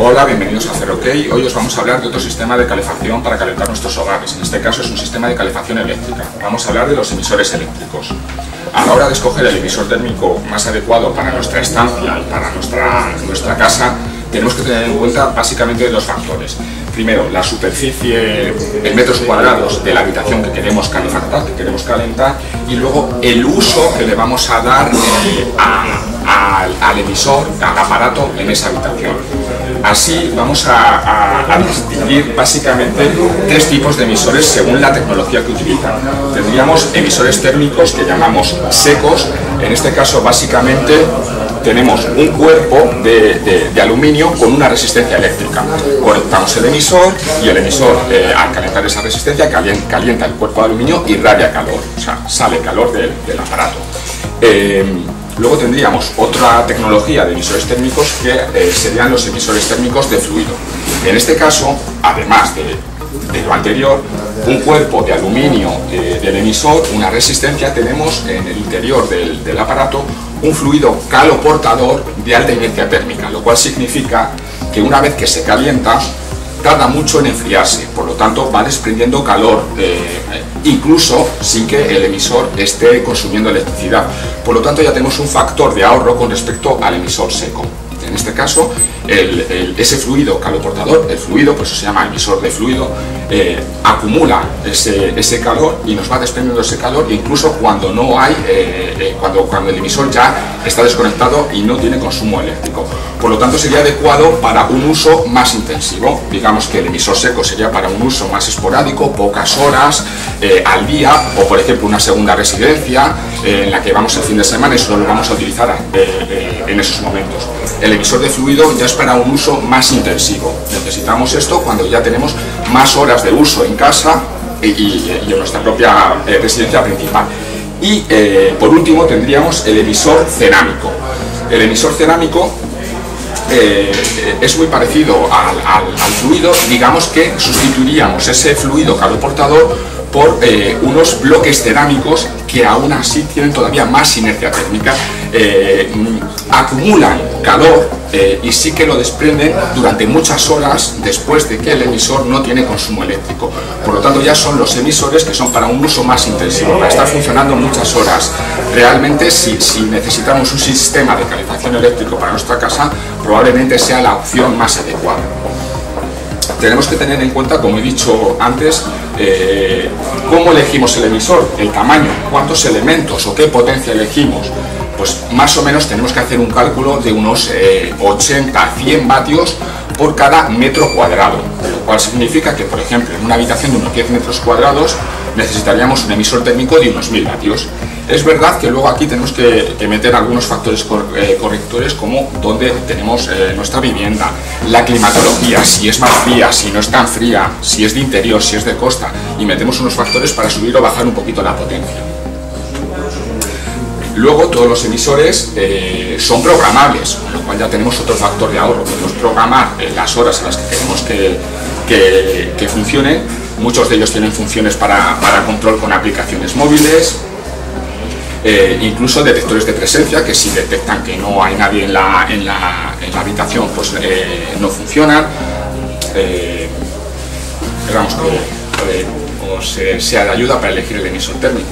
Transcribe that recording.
Hola, bienvenidos a Zero Key. Hoy os vamos a hablar de otro sistema de calefacción para calentar nuestros hogares. En este caso es un sistema de calefacción eléctrica. Vamos a hablar de los emisores eléctricos. A la hora de escoger el emisor térmico más adecuado para nuestra estancia y para nuestra casa, tenemos que tener en cuenta básicamente dos factores. Primero, la superficie en metros cuadrados de la habitación que queremos calefactar, que queremos calentar, y luego el uso que le vamos a dar al emisor, al aparato en esa habitación. Así vamos a distinguir básicamente tres tipos de emisores según la tecnología que utilizan. Tendríamos emisores térmicos que llamamos secos. En este caso básicamente tenemos un cuerpo de aluminio con una resistencia eléctrica. Conectamos el emisor y el emisor al calentar esa resistencia calienta el cuerpo de aluminio y irradia calor, o sea, sale calor del aparato. Luego tendríamos otra tecnología de emisores térmicos que serían los emisores térmicos de fluido. En este caso, además de lo anterior, un cuerpo de aluminio del emisor, una resistencia, tenemos en el interior del aparato un fluido caloportador de alta inercia térmica, lo cual significa que una vez que se calienta tarda mucho en enfriarse, por lo tanto va desprendiendo calor incluso sin que el emisor esté consumiendo electricidad. Por lo tanto ya tenemos un factor de ahorro con respecto al emisor seco. En este caso, ese fluido caloportador, el fluido, por eso se llama emisor de fluido, acumula ese calor y nos va desprendiendo ese calor, incluso cuando no hay, cuando el emisor ya está desconectado y no tiene consumo eléctrico. Por lo tanto, sería adecuado para un uso más intensivo. Digamos que el emisor seco sería para un uso más esporádico, pocas horas al día, o por ejemplo una segunda residencia en la que vamos el fin de semana y solo lo vamos a utilizar en esos momentos. El emisor de fluido ya es para un uso más intensivo. Necesitamos esto cuando ya tenemos más horas de uso en casa y en nuestra propia residencia principal. Y por último tendríamos el emisor cerámico. El emisor cerámico es muy parecido al fluido, digamos que sustituiríamos ese fluido caloportador por unos bloques cerámicos que aún así tienen todavía más inercia térmica, acumulan calor y sí que lo desprenden durante muchas horas después de que el emisor no tiene consumo eléctrico. Por lo tanto ya son los emisores que son para un uso más intensivo, para estar funcionando muchas horas. Realmente si necesitamos un sistema de calefacción eléctrico para nuestra casa, probablemente sea la opción más adecuada. Tenemos que tener en cuenta, como he dicho antes, cómo elegimos el emisor, el tamaño, cuántos elementos o qué potencia elegimos. Pues más o menos tenemos que hacer un cálculo de unos 80-100 vatios por cada metro cuadrado, lo cual significa que, por ejemplo, en una habitación de unos 10 metros cuadrados necesitaríamos un emisor térmico de unos 1000 vatios. Es verdad que luego aquí tenemos que meter algunos factores correctores, como donde tenemos nuestra vivienda, la climatología, si es más fría, si no es tan fría, si es de interior, si es de costa, y metemos unos factores para subir o bajar un poquito la potencia. Luego todos los emisores son programables, con lo cual ya tenemos otro factor de ahorro. Podemos programar las horas a las que queremos que funcionen. Muchos de ellos tienen funciones para control con aplicaciones móviles, incluso detectores de presencia, que si detectan que no hay nadie en la habitación, pues no funcionan. Esperamos que os sea de ayuda para elegir el emisor térmico.